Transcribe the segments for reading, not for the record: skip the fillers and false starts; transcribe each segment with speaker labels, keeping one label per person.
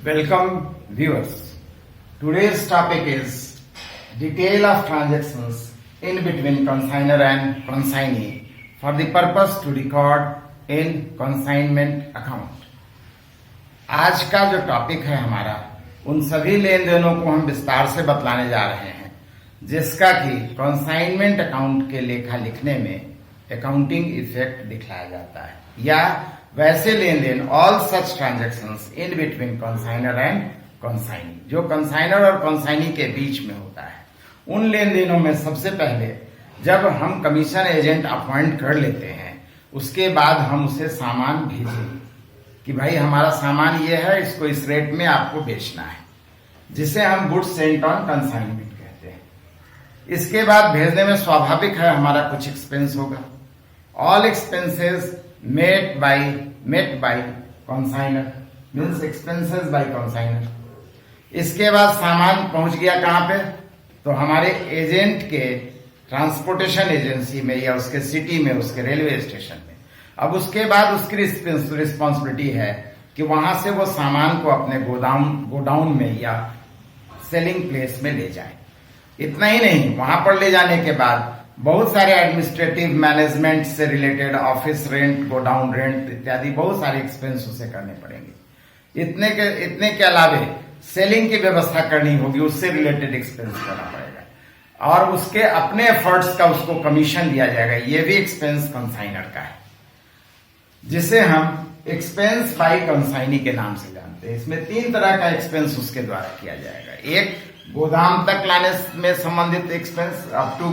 Speaker 1: Welcome viewers. Today's topic is detail of transactions in between consignor and consignee for the purpose to record in consignment account. आज का जो topic है हमारा उन सभी लेन देनों को हम विस्तार से बतलाने जा रहे हैं जिसका कि कंसाइनमेंट अकाउंट के लेखा लिखने में अकाउंटिंग इफेक्ट दिखलाया जाता है या वैसे लेन देन all such transactions in between consignor and consignee जो कंसाइनर और कंसाइनी के बीच में होता है। उन लेन देनों में सबसे पहले जब हम कमीशन एजेंट अपॉइंट कर लेते हैं उसके बाद हम उसे सामान भेजेंगे कि भाई हमारा सामान ये है, इसको इस रेट में आपको बेचना है, जिसे हम गुड्स सेंट ऑन कंसाइनमेंट कहते हैं। इसके बाद भेजने में स्वाभाविक है हमारा कुछ एक्सपेंस होगा। All expenses met by consignor means expenses by consignor. इसके बाद सामान पहुंच गया कहां पे, तो हमारे एजेंट के ट्रांसपोर्टेशन एजेंसी में या उसके सिटी में, उसके रेलवे स्टेशन में। अब उसके बाद उसकी रिस्पॉन्सिबिलिटी है कि वहां से वो सामान को अपने गोडाउन में या सेलिंग प्लेस में ले जाए। इतना ही नहीं, वहां पर ले जाने के बाद बहुत सारे एडमिनिस्ट्रेटिव मैनेजमेंट से related office rent, godown rent इत्यादि बहुत सारे एक्सपेंस उसे करने पड़ेंगे। इतने के अलावे सेलिंग की व्यवस्था करनी होगी, उससे रिलेटेड एक्सपेंस करना पड़ेगा और उसके अपने एफर्ट्स का उसको कमीशन दिया जाएगा। ये भी एक्सपेंस कंसाइनर का है जिसे हम एक्सपेंस बाय कंसाइनी के नाम से जानते हैं। इसमें 3 तरह का एक्सपेंस उसके द्वारा किया जाएगा। एक गोदाम तक लाने में संबंधित expense up to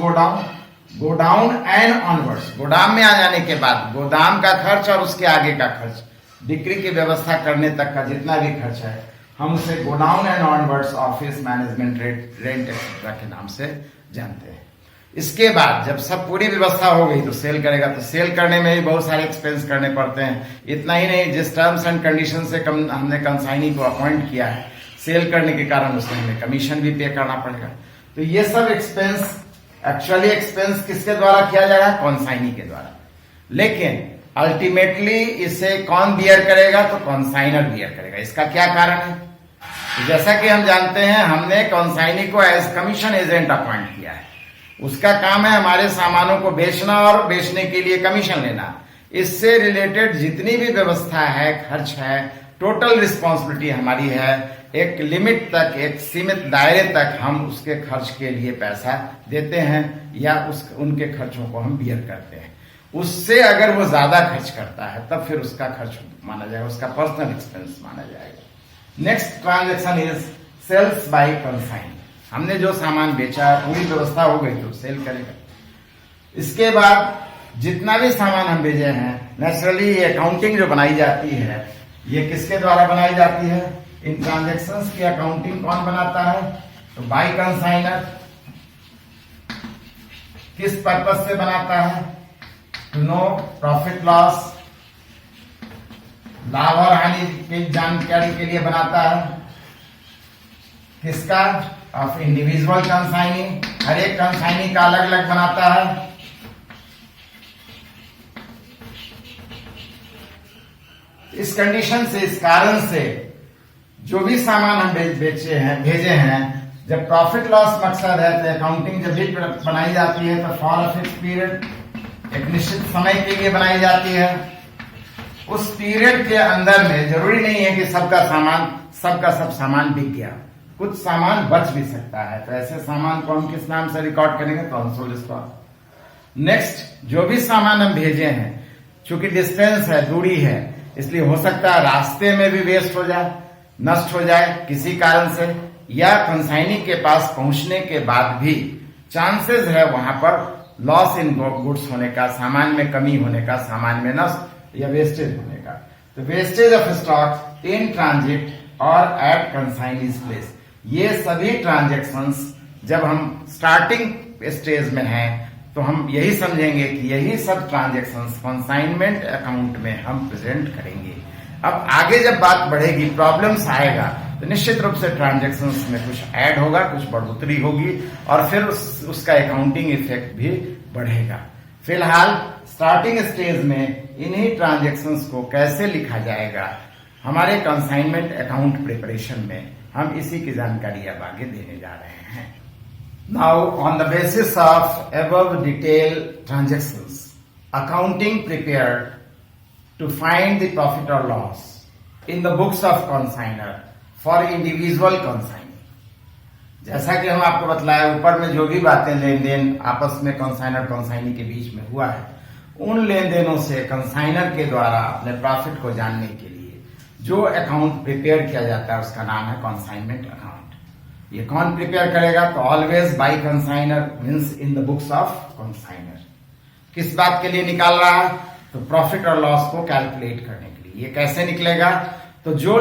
Speaker 1: godown and onwards. गोदाम में आ जाने के बाद गोदाम का खर्च और उसके आगे का खर्च, बिक्री की व्यवस्था करने तक का जितना भी खर्च है, हम उसे godown and onwards office management rent etcetera के नाम से जानते हैं। इसके बाद जब सब पूरी व्यवस्था हो गई तो सेल करेगा, तो सेल करने में भी बहुत सारे एक्सपेंस करने पड़ते हैं। इतना ही नहीं, जिस टर्म्स एंड कंडीशन से हमने कंसाइनी को अपॉइंट किया है सेल करने के कारण उसमें हमें कमीशन भी पे करना पड़ेगा। तो ये सब एक्सपेंस एक्चुअली एक्सपेंस किसके द्वारा किया जाएगा, कंसाइनी के द्वारा। लेकिन अल्टीमेटली इसे कौन बियर करेगा, तो कंसाइनर बियर करेगा। इसका क्या कारण है, तो जैसा कि हम जानते हैं हमने कंसाइनी को एज कमीशन एजेंट अपॉइंट किया है। उसका काम है हमारे सामानों को बेचना और बेचने के लिए कमीशन लेना। इससे रिलेटेड जितनी भी व्यवस्था है, खर्च है, टोटल रिस्पॉन्सिबिलिटी हमारी है। एक लिमिट तक, एक सीमित दायरे तक हम उसके खर्च के लिए पैसा देते हैं या उनके खर्चों को हम बियर करते हैं। उससे अगर वो ज्यादा खर्च करता है तब फिर उसका खर्च माना जाएगा, उसका पर्सनल एक्सपेंस माना जाएगा। Next transaction is sales by consign. हमने जो सामान बेचा, पूरी व्यवस्था हो गई तो सेल करेगा। इसके बाद जितना भी सामान हम भेजे हैं, नेचुरली ये अकाउंटिंग जो बनाई जाती है ये किसके द्वारा बनाई जाती है, इन ट्रांजेक्शन्स की अकाउंटिंग कौन बनाता है, तो बाय कंसाइनर। किस पर्पस से बनाता है, टू नो प्रॉफिट लॉस, लाभ और हानि की जानकारी के लिए बनाता है। किसका, ऑफ इंडिविजुअल कंसाइनी, हर एक कंसाइनी का अलग अलग बनाता है। इस कंडीशन से, इस कारण से जो भी सामान हम भेजे हैं, जब प्रॉफिट लॉस मकसद है तो अकाउंटिंग जब भी बनाई जाती है तो फॉर अ फिक्स पीरियड, एक निश्चित समय के लिए बनाई जाती है। उस पीरियड के अंदर में जरूरी नहीं है कि सबका सब सामान बिक गया, कुछ सामान बच भी सकता है। तो ऐसे सामान को हम किस नाम से रिकॉर्ड करेंगे, तो अनसोल्ड स्टॉक। नेक्स्ट, जो भी सामान हम भेजे हैं, चूंकि डिस्टेंस है, दूरी है, इसलिए हो सकता है रास्ते में भी वेस्ट हो जाए, नष्ट हो जाए किसी कारण से, या कंसाइनी के पास पहुंचने के बाद भी चांसेस है वहां पर लॉस इन गुड्स होने का, सामान में कमी होने का, सामान में नष्ट या वेस्टेज होने का। तो wastage of stock in transit और एट कंसाइनीज प्लेस, ये सभी ट्रांजेक्शन्स जब हम स्टार्टिंग स्टेज में हैं तो हम यही समझेंगे कि यही सब ट्रांजेक्शन्स कंसाइनमेंट अकाउंट में हम प्रेजेंट करेंगे। अब आगे जब बात बढ़ेगी, प्रॉब्लम्स आएगा, तो निश्चित रूप से ट्रांजेक्शन्स में कुछ ऐड होगा, कुछ बढ़ोतरी होगी और फिर उसका अकाउंटिंग इफेक्ट भी बढ़ेगा। फिलहाल स्टार्टिंग स्टेज में इन्हीं ट्रांजेक्शन्स को कैसे लिखा जाएगा हमारे कंसाइनमेंट अकाउंट प्रिपरेशन में हम इसी की जानकारी अब आगे देने जा रहे हैं। Now on the basis of above detail transactions, accounting prepared to find the profit और loss in the books of consignor for individual consignee. जैसा कि हम आपको बतलाया, ऊपर में जो भी बातें लेन देन आपस में कंसाइनर कंसाइनी के बीच में हुआ है, उन लेन देनों से कंसाइनर के द्वारा अपने प्रॉफिट को जानने के लिए जो अकाउंट प्रिपेयर किया जाता है उसका नाम है कंसाइनमेंट अकाउंट। ये कौन प्रिपेयर करेगा? तो always by consignor means in the books of consignor. किस बात के लिए निकाल रहा है? तो प्रॉफिट और लॉस को कैलकुलेट करने के लिए। ये कैसे निकलेगा? तो जो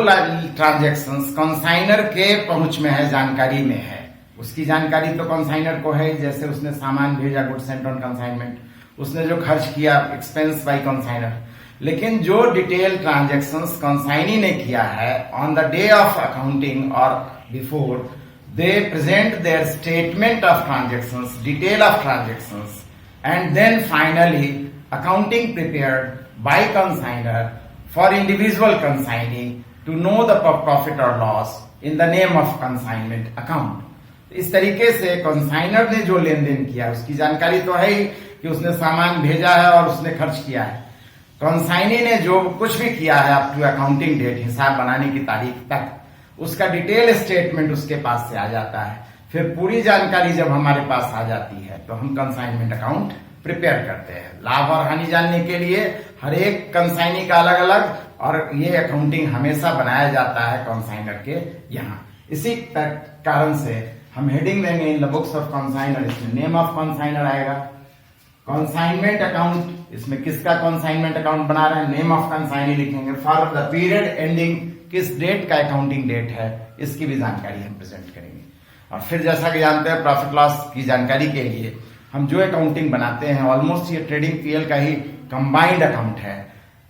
Speaker 1: ट्रांजेक्शंस कंसाइनर के पहुंच में है, जानकारी में है, उसकी जानकारी तो कंसाइनर को है। जैसे उसने सामान भेजा, गुड्स सेंट ऑन कंसाइनमेंट, उसने जो खर्च किया एक्सपेंस बाय कंसाइनर। लेकिन जो डिटेल ट्रांजेक्शंस कंसाइनी ने किया है on the day of accounting और before, they present their statement of transactions, detail of transactions, and then finally accounting prepared by consignor for individual consignee to know the profit और loss in the name of consignment account. इस तरीके से consignor ने जो लेन then किया उसकी जानकारी तो है ही कि उसने सामान भेजा है और उसने खर्च किया है। कंसाइनी ने जो कुछ भी किया है अप टू अकाउंटिंग डेट, हिसाब बनाने की तारीख तक, उसका डिटेल स्टेटमेंट उसके पास से आ जाता है। फिर पूरी जानकारी जब हमारे पास आ जाती है तो हम कंसाइनमेंट अकाउंट प्रिपेयर करते हैं। लाभ और हानि जानने के लिए हर एक कंसाइनी का अलग अलग, और ये अकाउंटिंग हमेशा बनाया जाता है कंसाइनर के यहाँ। इसी कारण से हम हेडिंग देंगे in the books of consignor, इसमें नेम ऑफ कंसाइनर आएगा। कंसाइनमेंट अकाउंट, इसमें किसका कंसाइनमेंट अकाउंट बना रहे हैं, नेम ऑफ कंसाइनी लिखेंगे। फॉर द पीरियड एंडिंग, किस डेट का अकाउंटिंग डेट है, इसकी भी जानकारी हम प्रेजेंट करेंगे। और फिर जैसा कि जानते हैं, प्रॉफिट लॉस की जानकारी के लिए हम जो अकाउंटिंग बनाते हैं, ऑलमोस्ट ये ट्रेडिंग पीएल का ही कंबाइंड अकाउंट है,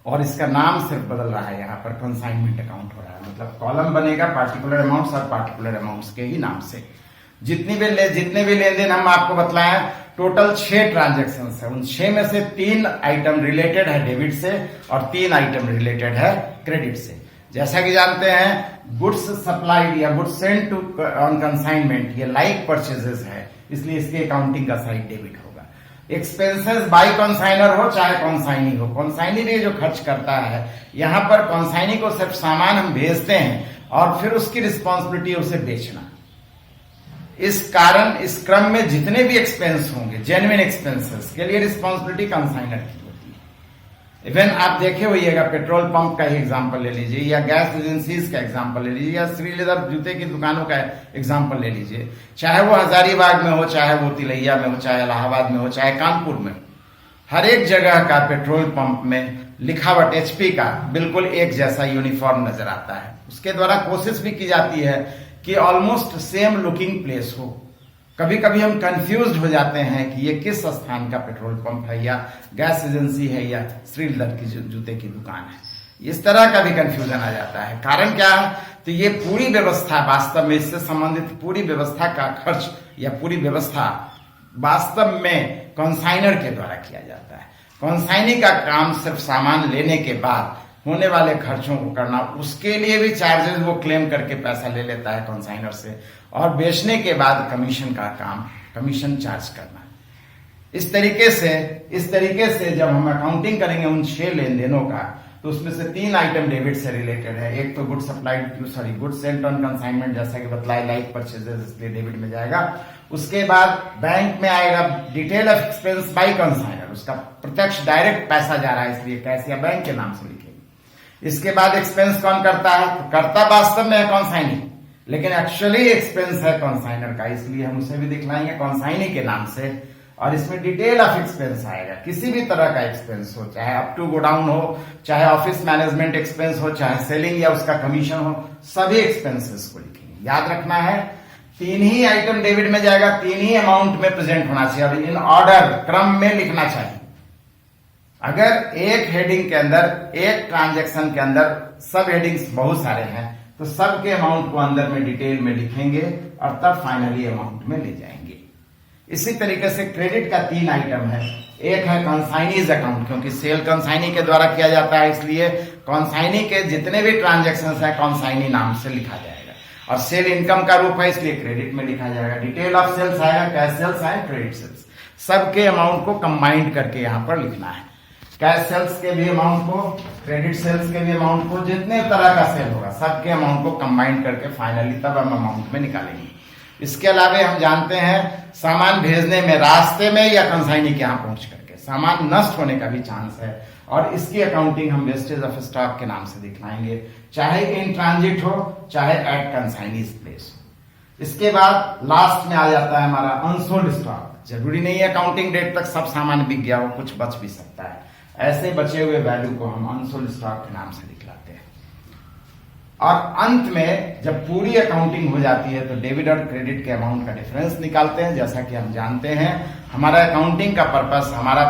Speaker 1: और इसका नाम सिर्फ बदल रहा है। यहाँ पर कंसाइनमेंट अकाउंट हो रहा है, मतलब कॉलम बनेगा पार्टिकुलर अमाउंट्स और पार्टिकुलर अमाउंट्स के ही नाम से। जितने भी लेन देन हम आपको बतलाए, टोटल 6 ट्रांजेक्शन है। उन 6 में से 3 आइटम रिलेटेड है डेबिट से और 3 आइटम रिलेटेड है क्रेडिट से। जैसा कि जानते हैं, गुड्स सप्लाइड या goods sent to on consignment, ये लाइक परचेजेस है, इसलिए इसके अकाउंटिंग का साइड डेबिट होगा। एक्सपेंसेस बाय कंसाइनर हो चाहे कंसाइनी हो, कंसाइनी ने जो खर्च करता है, यहाँ पर कंसाइनी को सिर्फ सामान हम भेजते हैं और फिर उसकी रिस्पॉन्सिबिलिटी उसे बेचना। इस क्रम में जितने भी एक्सपेंस होंगे, जेन्युइन एक्सपेंसेस के लिए रिस्पॉन्सिबिलिटी कंसाइनर की होती है। इवन आप देखे होइएगा, पेट्रोल पंप का ही एग्जांपल ले लीजिए, या गैस एजेंसीज का एग्जांपल ले लीजिए, या श्रीलेदर जूते की दुकानों का एग्जांपल ले लीजिए। चाहे वो हजारीबाग में हो, चाहे वो तिलैया में हो, चाहे इलाहाबाद में हो, चाहे कानपुर में, हर एक जगह का पेट्रोल पंप में लिखावट एचपी का बिल्कुल एक जैसा यूनिफॉर्म नजर आता है। उसके द्वारा कोशिश भी की जाती है कि ऑलमोस्ट सेम लुकिंग प्लेस हो। कभी कभी हम कंफ्यूज हो जाते हैं कि ये किस स्थान का पेट्रोल पंप है, या गैस एजेंसी है, या श्रीलेदर की जूते की दुकान है। इस तरह का भी कंफ्यूजन आ जाता है। कारण क्या है? तो ये पूरी व्यवस्था, वास्तव में इससे संबंधित पूरी व्यवस्था का खर्च या पूरी व्यवस्था वास्तव में कंसाइनर के द्वारा किया जाता है। कंसाइनी का काम सिर्फ सामान लेने के बाद होने वाले खर्चों को करना, उसके लिए भी चार्जेस वो क्लेम करके पैसा ले लेता है कंसाइनर से, और बेचने के बाद कमीशन का काम, कमीशन चार्ज करना। इस तरीके से जब हम अकाउंटिंग करेंगे उन 6 लेन देनों का, तो उसमें से 3 आइटम डेबिट से रिलेटेड है। एक तो गुड सेंट ऑन कंसाइनमेंट, जैसा कि बतलाए, लाइक परचेजेस, इसलिए डेबिट में जाएगा। उसके बाद बैंक में आएगा detail of expense by consignor, उसका प्रत्यक्ष डायरेक्ट पैसा जा रहा है, इसलिए कैश या बैंक के नाम से लिखेंगे। इसके बाद एक्सपेंस कौन करता है? तो करता वास्तव में है कंसाइनी, लेकिन एक्चुअली एक्सपेंस है कंसाइनर का, इसलिए हम उसे भी दिखलाएंगे कंसाइनी के नाम से। और इसमें डिटेल ऑफ एक्सपेंस आएगा, किसी भी तरह का एक्सपेंस हो, चाहे अप टू गोडाउन हो, चाहे ऑफिस मैनेजमेंट एक्सपेंस हो, चाहे सेलिंग या उसका कमीशन हो, सभी एक्सपेंसेस को लिखेंगे। याद रखना है, 3 ही आइटम डेबिट में जाएगा, 3 ही अमाउंट में प्रेजेंट होना चाहिए और इन ऑर्डर, क्रम में लिखना चाहिए। अगर एक हेडिंग के अंदर, एक ट्रांजैक्शन के अंदर सब हेडिंग्स बहुत सारे हैं, तो सबके अमाउंट को अंदर में डिटेल में लिखेंगे और तब फाइनली अमाउंट में ले जाएंगे। इसी तरीके से क्रेडिट का 3 आइटम है। एक है कंसाइनीज अकाउंट, क्योंकि सेल कंसाइनी के द्वारा किया जाता है, इसलिए कॉन्साइनी के जितने भी ट्रांजेक्शन है कॉन्साइनी नाम से लिखा जाएगा, और सेल इनकम का रूप है इसलिए क्रेडिट में लिखा जाएगा। डिटेल ऑफ सेल्स आएगा, कैश सेल्स आए, क्रेडिट सेल्स, सबके अमाउंट को कंबाइंड करके यहाँ पर लिखना है। कैश सेल्स के भी अमाउंट को, क्रेडिट सेल्स के भी अमाउंट को, जितने तरह का सेल होगा सबके अमाउंट को कंबाइंड करके फाइनली तब हम अमाउंट में निकालेंगे। इसके अलावा हम जानते हैं सामान भेजने में, रास्ते में या कंसाइनी के यहाँ पहुंच करके सामान नष्ट होने का भी चांस है, और इसकी अकाउंटिंग हम वेस्टेज ऑफ स्टॉक के नाम से दिखलाएंगे, चाहे इन ट्रांजिट हो चाहे एट कंसाइनीज प्लेस हो। इसके बाद लास्ट में आ जाता है हमारा अनसोल्ड स्टॉक। जरूरी नहीं है अकाउंटिंग डेट तक सब सामान बिक गया हो, कुछ बच भी सकता है। ऐसे बचे हुए वैल्यू को हम अनसोल्ड स्टॉक के नाम से दिखलाते हैं। और अंत में जब पूरी अकाउंटिंग हो जाती है तो डेबिट और क्रेडिट के अमाउंट का डिफरेंस निकालते हैं। जैसा कि हम जानते हैं हमारा अकाउंटिंग का पर्पस, हमारा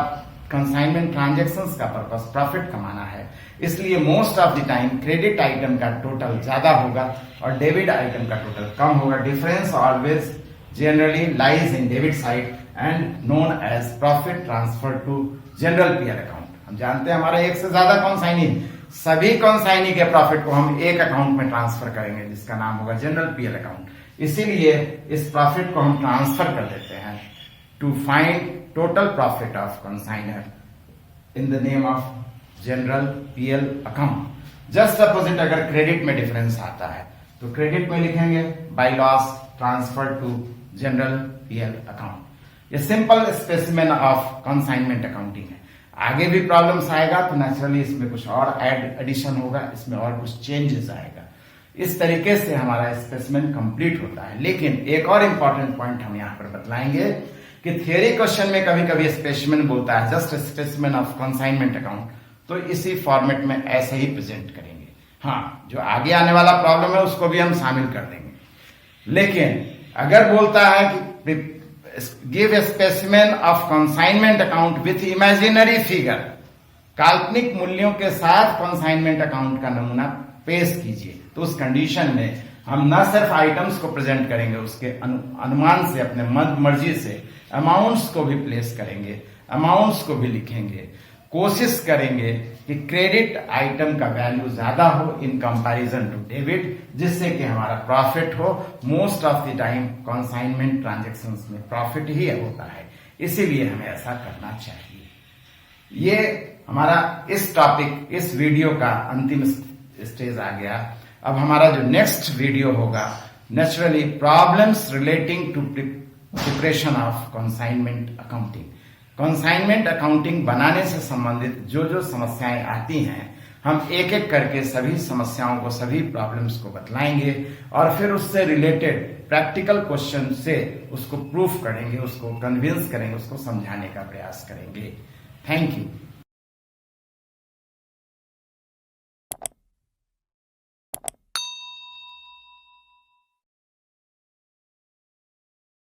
Speaker 1: कंसाइनमेंट ट्रांजेक्शन्स का पर्पस प्रॉफिट कमाना है, इसलिए most of the time credit item का टोटल ज्यादा होगा और डेबिट आइटम का टोटल कम होगा। Difference always generally lies in debit side and known as profit transfer to general PL account. हम जानते हैं हमारा एक से ज्यादा कॉन्साइनी, सभी कॉन्साइनी के प्रॉफिट को हम एक अकाउंट में ट्रांसफर करेंगे जिसका नाम होगा जनरल पीएल अकाउंट। इसीलिए इस प्रॉफिट को हम ट्रांसफर कर देते हैं to find total profit of consignor in the name of general PL account. Just opposite अगर क्रेडिट में डिफरेंस आता है तो क्रेडिट में लिखेंगे by loss transfer to general PL account. ये simple specimen of consignment accounting है। आगे भी प्रॉब्लम्स आएगा तो नेचुरली इसमें कुछ और एडिशन होगा, इसमें और कुछ चेंजेस आएगा। इस तरीके से हमारा स्पेसिमेन कंप्लीट होता है। लेकिन एक और इंपॉर्टेंट पॉइंट हम यहाँ पर बतलाएंगे कि थियरी क्वेश्चन में कभी कभी स्पेसिमेन बोलता है just specimen of consignment account, तो इसी फॉर्मेट में ऐसे ही प्रेजेंट करेंगे। हाँ, जो आगे आने वाला प्रॉब्लम है उसको भी हम शामिल कर देंगे। लेकिन अगर बोलता है कि give a specimen of consignment account with imaginary figure, काल्पनिक मूल्यों के साथ कंसाइनमेंट अकाउंट का नमूना पेश कीजिए, तो उस कंडीशन में हम न सिर्फ आइटम्स को प्रेजेंट करेंगे, उसके अनुमान से अपने मन मर्जी से अमाउंट्स को भी प्लेस करेंगे, अमाउंट्स को भी लिखेंगे, कोशिश करेंगे कि क्रेडिट आइटम का वैल्यू ज्यादा हो इन कंपैरिजन टू डेबिट, जिससे कि हमारा प्रॉफिट हो। Most of the time consignment transactions में प्रॉफिट ही होता है, इसीलिए हमें ऐसा करना चाहिए। ये हमारा इस टॉपिक, इस वीडियो का अंतिम स्टेज आ गया। अब हमारा जो नेक्स्ट वीडियो होगा naturally problems relating to preparation of consignment accounting. Consignment accounting बनाने से संबंधित जो जो समस्याएं आती हैं हम एक एक करके सभी समस्याओं को, सभी प्रॉब्लम्स को बतलाएंगे और फिर उससे रिलेटेड प्रैक्टिकल क्वेश्चन से उसको प्रूफ करेंगे, उसको कन्विंस करेंगे, उसको समझाने का प्रयास करेंगे। Thank you.